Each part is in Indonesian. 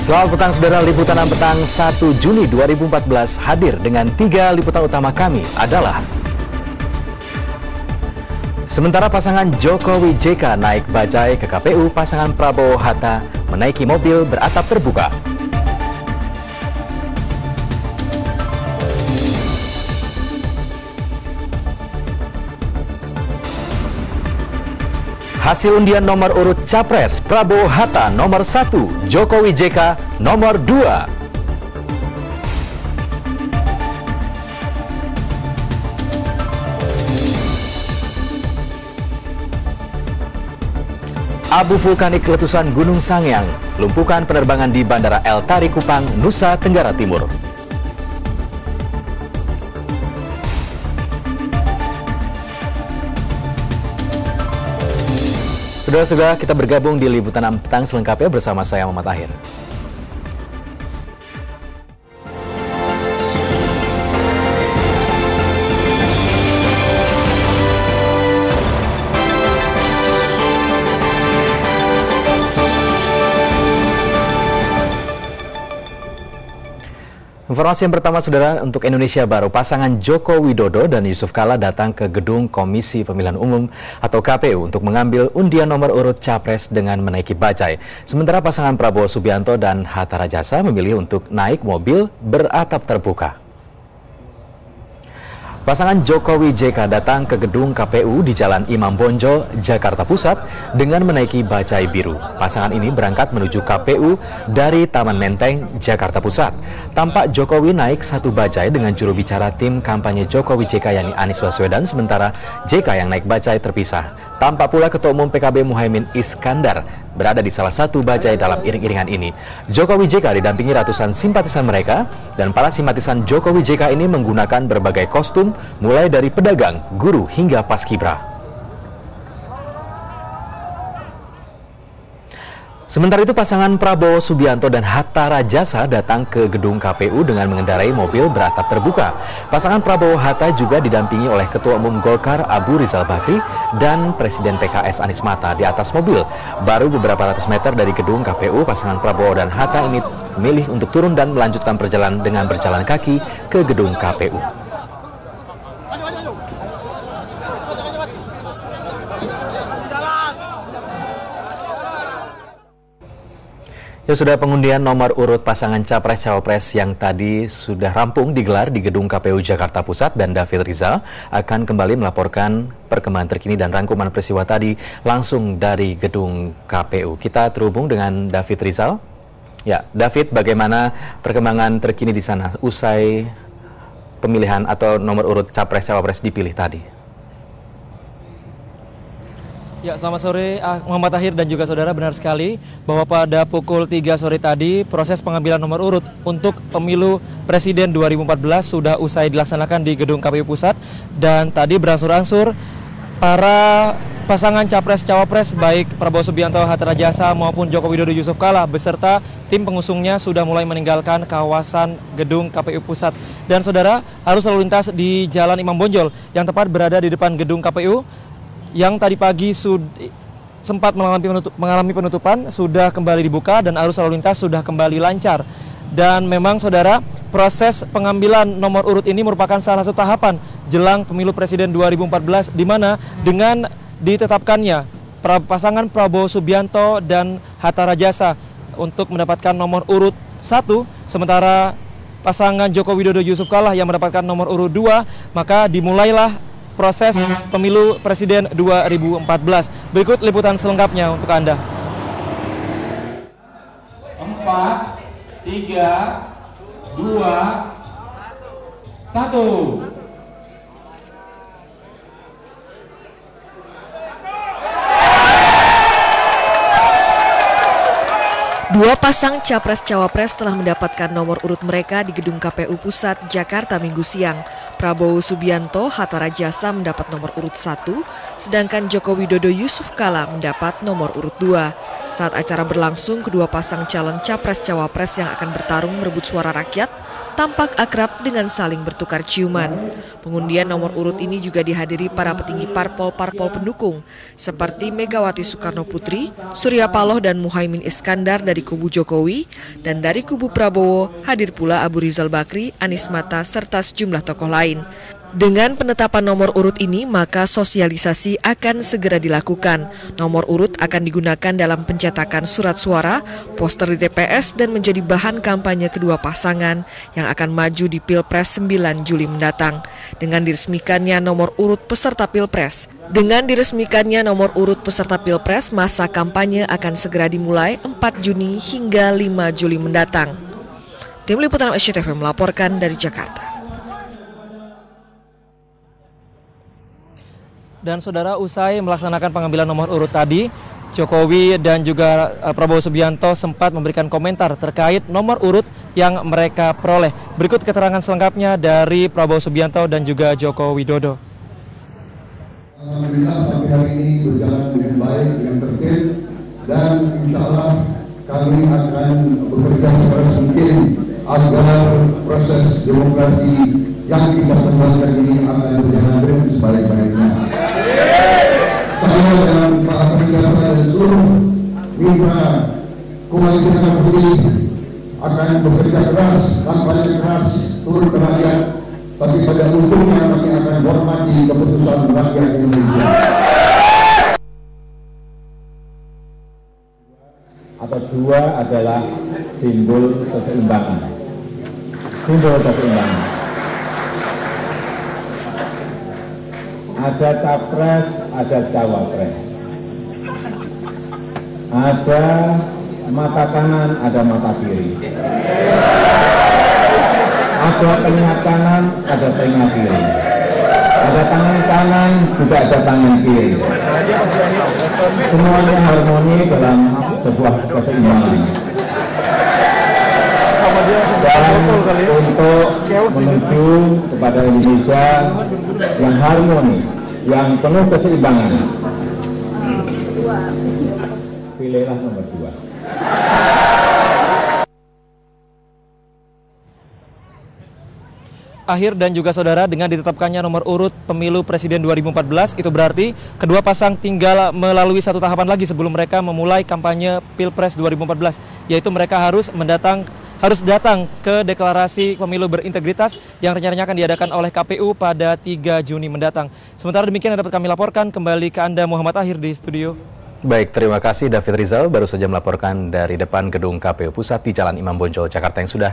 Selamat petang saudara, liputan petang 1 Juni 2014 hadir dengan 3 liputan utama kami adalah: sementara pasangan Jokowi JK naik bajai ke KPU, pasangan Prabowo Hatta menaiki mobil beratap terbuka. Hasil undian nomor urut Capres, Prabowo Hatta nomor 1, Jokowi JK nomor 2. Abu vulkanik letusan Gunung Sangyang lumpuhkan penerbangan di Bandara El Tari Kupang, Nusa Tenggara Timur. Saudara-saudara, kita bergabung di liputan petang selengkapnya bersama saya Muhammad Tahir. Informasi yang pertama, saudara, untuk Indonesia Baru, pasangan Joko Widodo dan Yusuf Kala datang ke gedung Komisi Pemilihan Umum atau KPU untuk mengambil undian nomor urut Capres dengan menaiki bajai. Sementara pasangan Prabowo Subianto dan Hatta Rajasa memilih untuk naik mobil beratap terbuka. Pasangan Jokowi JK datang ke gedung KPU di Jalan Imam Bonjol, Jakarta Pusat dengan menaiki bajai biru. Pasangan ini berangkat menuju KPU dari Taman Menteng, Jakarta Pusat. Tampak Jokowi naik satu bajai dengan juru bicara tim kampanye Jokowi JK yakni Anies Baswedan, sementara JK yang naik bajai terpisah. Tampak pula Ketua Umum PKB Muhaimin Iskandar berada di salah satu bajai dalam iring-iringan ini. Jokowi JK didampingi ratusan simpatisan mereka, dan para simpatisan Jokowi JK ini menggunakan berbagai kostum mulai dari pedagang, guru hingga paskibra. Sementara itu, pasangan Prabowo Subianto dan Hatta Rajasa datang ke gedung KPU dengan mengendarai mobil beratap terbuka. Pasangan Prabowo Hatta juga didampingi oleh Ketua Umum Golkar Abu Rizal Bakri dan Presiden PKS Anies Mata di atas mobil. Baru beberapa ratus meter dari gedung KPU, pasangan Prabowo dan Hatta ini memilih untuk turun dan melanjutkan perjalanan dengan berjalan kaki ke gedung KPU. Ya, sudah, pengundian nomor urut pasangan Capres-Cawapres yang tadi sudah rampung digelar di gedung KPU Jakarta Pusat, dan David Rizal akan kembali melaporkan perkembangan terkini dan rangkuman peristiwa tadi langsung dari gedung KPU. Kita terhubung dengan David Rizal. Ya, David, bagaimana perkembangan terkini di sana usai pemilihan atau nomor urut Capres-Cawapres dipilih tadi? Ya, selamat sore Muhammad Tahir dan juga saudara. Benar sekali bahwa pada pukul 3 sore tadi proses pengambilan nomor urut untuk pemilu Presiden 2014 sudah usai dilaksanakan di gedung KPU Pusat, dan tadi berangsur-angsur para pasangan Capres-Cawapres baik Prabowo Subianto, Hatta Rajasa maupun Joko Widodo Yusuf Kala beserta tim pengusungnya sudah mulai meninggalkan kawasan gedung KPU Pusat. Dan saudara, arus lalu lintas di Jalan Imam Bonjol yang tepat berada di depan gedung KPU yang tadi pagi sempat mengalami penutupan sudah kembali dibuka dan arus lalu lintas sudah kembali lancar. Dan memang saudara, proses pengambilan nomor urut ini merupakan salah satu tahapan jelang pemilu Presiden 2014, di mana dengan ditetapkannya pasangan Prabowo Subianto dan Hatta Rajasa untuk mendapatkan nomor urut 1, sementara pasangan Joko Widodo Yusuf Kala yang mendapatkan nomor urut 2, maka dimulailah proses pemilu Presiden 2014. Berikut liputan selengkapnya untuk Anda. 4, 3, 2, 1. Dua pasang Capres-Cawapres telah mendapatkan nomor urut mereka di gedung KPU Pusat, Jakarta Minggu siang. Prabowo Subianto, Hatta Rajasa mendapat nomor urut 1, sedangkan Joko Widodo Yusuf Kala mendapat nomor urut 2. Saat acara berlangsung, kedua pasang calon Capres-Cawapres yang akan bertarung merebut suara rakyat tampak akrab dengan saling bertukar ciuman. Pengundian nomor urut ini juga dihadiri para petinggi parpol-parpol pendukung seperti Megawati Soekarno Putri, Surya Paloh dan Muhaimin Iskandar dari kubu Jokowi, dan dari kubu Prabowo hadir pula Abu Rizal Bakri, Anies Mata, serta sejumlah tokoh lain. Dengan penetapan nomor urut ini, maka sosialisasi akan segera dilakukan. Nomor urut akan digunakan dalam pencetakan surat suara, poster di TPS, dan menjadi bahan kampanye kedua pasangan yang akan maju di Pilpres 9 Juli mendatang. Dengan diresmikannya nomor urut peserta Pilpres, masa kampanye akan segera dimulai 4 Juni hingga 5 Juli mendatang. Tim Liputan SCTV melaporkan dari Jakarta. Dan saudara, usai melaksanakan pengambilan nomor urut tadi, Jokowi dan juga Prabowo Subianto sempat memberikan komentar terkait nomor urut yang mereka peroleh. Berikut keterangan selengkapnya dari Prabowo Subianto dan juga Joko Widodo. Alhamdulillah sampai hari ini berjalan dengan baik, dengan tertib, dan insya Allah kami akan bekerja sekeras mungkin agar proses demokrasi yang kita kembangkan ini akan berjalan dengan sebaik-baiknya. Saya dan Pak Presiden dan seluruh mitra koalisi Merah Putih akan bekerja keras, kampanye keras, turun ke rakyat. Tapi pada ujungnya kami akan hormati keputusan rakyat Indonesia. Atau dua adalah simbol keseimbangan. Simbol keseimbangan. Ada capres, ada cawapres. Ada mata kanan, ada mata kiri. Ada telinga kanan, ada telinga kiri. Ada tangan kanan, juga ada tangan kiri. Semuanya harmoni dalam sebuah keseimbangan. Dan untuk menuju kepada Indonesia yang harmoni, yang penuh keseimbangan, pilihlah nomor 2. Akhir dan juga saudara, dengan ditetapkannya nomor urut pemilu Presiden 2014, itu berarti kedua pasang tinggal melalui satu tahapan lagi sebelum mereka memulai kampanye Pilpres 2014, yaitu mereka harus datang ke deklarasi pemilu berintegritas yang rencananya akan diadakan oleh KPU pada 3 Juni mendatang. Sementara demikian yang dapat kami laporkan, kembali ke Anda Muhammad Tahir di studio. Baik, terima kasih David Rizal, baru saja melaporkan dari depan gedung KPU Pusat di Jalan Imam Bonjol, Jakarta yang sudah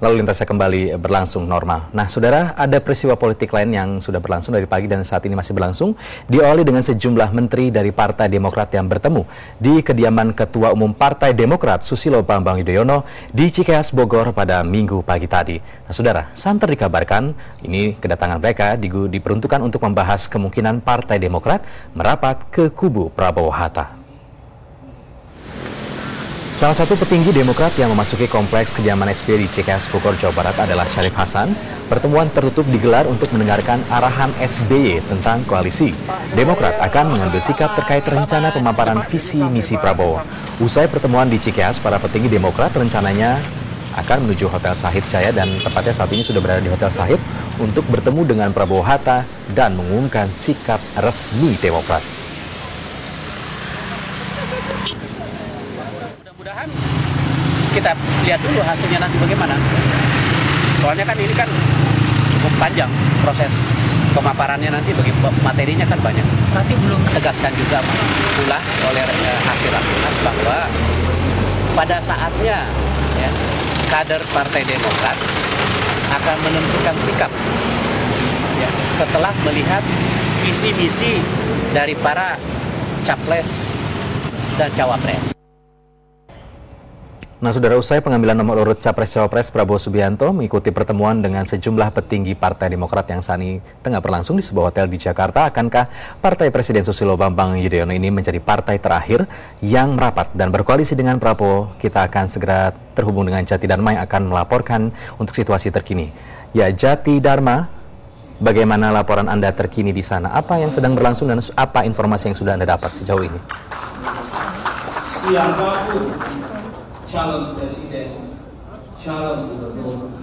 lalu lintasnya kembali berlangsung normal. Nah, saudara, ada peristiwa politik lain yang sudah berlangsung dari pagi dan saat ini masih berlangsung, diawali dengan sejumlah menteri dari Partai Demokrat yang bertemu di kediaman Ketua Umum Partai Demokrat Susilo Bambang Yudhoyono di Cikeas, Bogor pada Minggu pagi tadi. Nah, saudara, santer dikabarkan ini kedatangan mereka diperuntukkan untuk membahas kemungkinan Partai Demokrat merapat ke kubu Prabowo Hatta. Salah satu petinggi Demokrat yang memasuki kompleks kediaman SBY di Cikeas, Bogor, Jawa Barat adalah Syarif Hasan. Pertemuan tertutup digelar untuk mendengarkan arahan SBY tentang koalisi. Demokrat akan mengambil sikap terkait rencana pemaparan visi misi Prabowo. Usai pertemuan di Cikeas, para petinggi Demokrat rencananya akan menuju Hotel Sahid Jaya dan tepatnya saat ini sudah berada di Hotel Sahid untuk bertemu dengan Prabowo Hatta dan mengumumkan sikap resmi Demokrat. Kita lihat dulu hasilnya nanti bagaimana. Soalnya kan ini kan cukup panjang proses pemaparannya nanti, bagi materinya kan banyak. Nanti belum tegaskan juga pula oleh hasil rakernas bahwa pada saatnya ya, kader Partai Demokrat akan menentukan sikap ya, setelah melihat visi misi dari para capres dan cawapres. Nah, saudara, usai pengambilan nomor urut Capres-Cawapres, Prabowo Subianto mengikuti pertemuan dengan sejumlah petinggi Partai Demokrat yang saat ini tengah berlangsung di sebuah hotel di Jakarta. Akankah Partai Presiden Susilo Bambang Yudhoyono ini menjadi partai terakhir yang merapat dan berkoalisi dengan Prabowo? Kita akan segera terhubung dengan Jati Dharma yang akan melaporkan untuk situasi terkini. Ya, Jati Dharma, bagaimana laporan Anda terkini di sana? Apa yang sedang berlangsung dan apa informasi yang sudah Anda dapat sejauh ini? Siapapun calon presiden, calon gubernur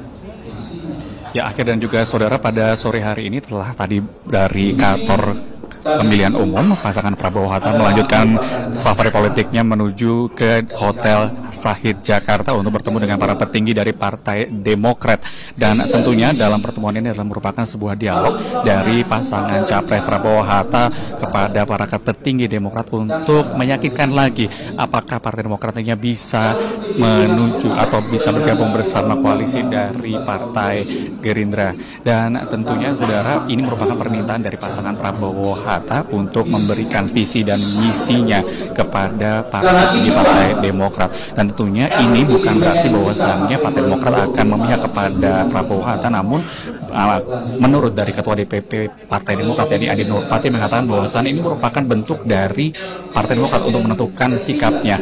Ya, akhir dan juga saudara, pada sore hari ini telah tadi dari kantor pemilihan umum pasangan Prabowo Hatta melanjutkan safari politiknya menuju ke Hotel Sahid Jakarta untuk bertemu dengan para petinggi dari Partai Demokrat. Dan tentunya dalam pertemuan ini adalah merupakan sebuah dialog dari pasangan Capres Prabowo Hatta kepada para petinggi Demokrat untuk meyakinkan lagi apakah Partai Demokrat bisa menuju atau bisa bergabung bersama koalisi dari Partai Gerindra. Dan tentunya saudara, ini merupakan permintaan dari pasangan Prabowo Hatta untuk memberikan visi dan misinya kepada para petinggi Partai Demokrat. Dan tentunya ini bukan berarti bahwasannya Partai Demokrat akan memihak kepada Prabowo Hatta, namun menurut dari Ketua DPP Partai Demokrat yakni Andi Nurpati mengatakan bahwasannya ini merupakan bentuk dari Partai Demokrat untuk menentukan sikapnya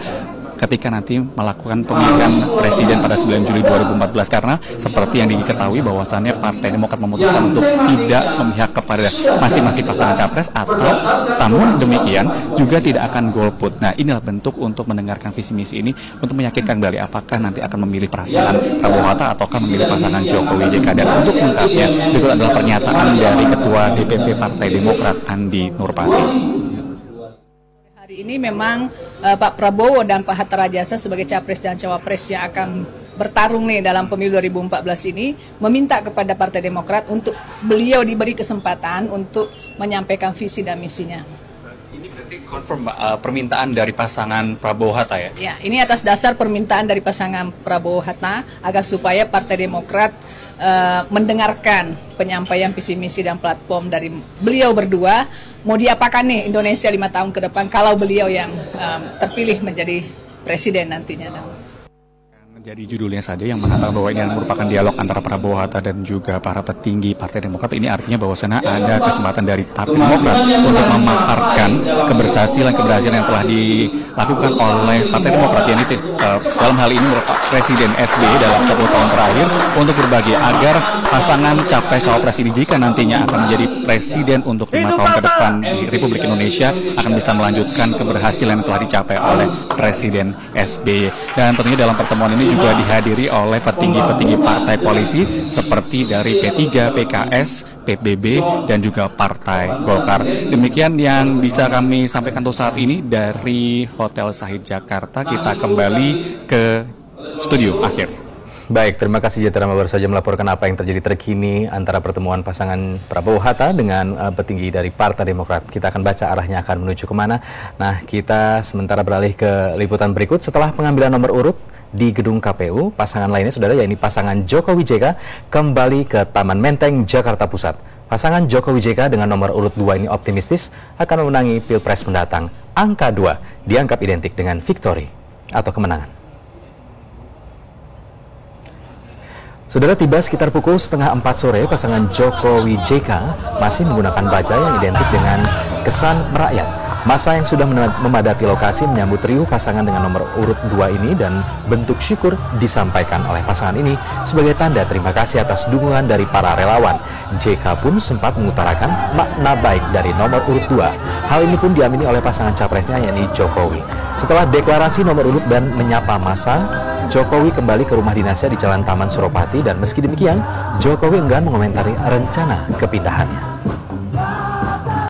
ketika nanti melakukan pemilihan presiden pada 9 Juli 2014, karena seperti yang diketahui bahwasannya Partai Demokrat memutuskan untuk tidak memihak kepada masing-masing pasangan capres, atau namun demikian juga tidak akan golput. Nah, inilah bentuk untuk mendengarkan visi misi ini untuk meyakinkan kembali apakah nanti akan memilih pasangan Prabowo Hatta ataukah memilih pasangan Jokowi JK. Dan untuk mengungkapnya berikut adalah pernyataan dari Ketua DPP Partai Demokrat Andi Nurpati. Hari ini memang Pak Prabowo dan Pak Hatta Rajasa sebagai capres dan cawapres yang akan bertarung nih dalam pemilu 2014 ini meminta kepada Partai Demokrat untuk beliau diberi kesempatan untuk menyampaikan visi dan misinya. Ini berarti confirm permintaan dari pasangan Prabowo Hatta ya? Ya, ini atas dasar permintaan dari pasangan Prabowo Hatta agar supaya Partai Demokrat mendengarkan penyampaian visi misi dan platform dari beliau berdua. Mau diapakan nih Indonesia 5 tahun ke depan kalau beliau yang terpilih menjadi presiden nantinya. Jadi judulnya saja yang mengatakan bahwa ini merupakan dialog antara Prabowo Hatta dan juga para petinggi Partai Demokrat. Ini artinya bahwasanya ada kesempatan dari Partai Demokrat untuk memaparkan keberhasilan yang telah dilakukan oleh Partai Demokrat, yang dalam hal ini Presiden SBY dalam 10 tahun terakhir, untuk berbagi agar pasangan capres-cawapres ini jika nantinya akan menjadi presiden untuk 5 tahun ke depan di Republik Indonesia akan bisa melanjutkan keberhasilan yang telah dicapai oleh Presiden SBY. Dan tentunya dalam pertemuan ini juga dihadiri oleh petinggi-petinggi partai koalisi seperti dari P3, PKS, PBB, dan juga Partai Golkar. Demikian yang bisa kami sampaikan untuk saat ini dari Hotel Sahid Jakarta. Kita kembali ke studio akhir. Baik, terima kasih Jatara, baru saja melaporkan apa yang terjadi terkini antara pertemuan pasangan Prabowo Hatta dengan petinggi dari Partai Demokrat. Kita akan baca arahnya akan menuju kemana. Nah, kita sementara beralih ke liputan berikut. Setelah pengambilan nomor urut di gedung KPU, pasangan lainnya saudara, yakni pasangan Jokowi JK kembali ke Taman Menteng, Jakarta Pusat. Pasangan Jokowi JK dengan nomor urut 2 ini optimistis akan memenangi Pilpres mendatang. Angka 2 dianggap identik dengan victory atau kemenangan. Saudara, tiba sekitar pukul 3:30 sore, pasangan Jokowi JK masih menggunakan bajai yang identik dengan kesan merakyat. Massa yang sudah memadati lokasi menyambut riuh pasangan dengan nomor urut 2 ini, dan bentuk syukur disampaikan oleh pasangan ini sebagai tanda terima kasih atas dukungan dari para relawan. JK pun sempat mengutarakan makna baik dari nomor urut 2. Hal ini pun diamini oleh pasangan capresnya yakni Jokowi. Setelah deklarasi nomor urut dan menyapa massa, Jokowi kembali ke rumah dinasnya di Jalan Taman Suropati, dan meski demikian, Jokowi enggan mengomentari rencana kepindahannya.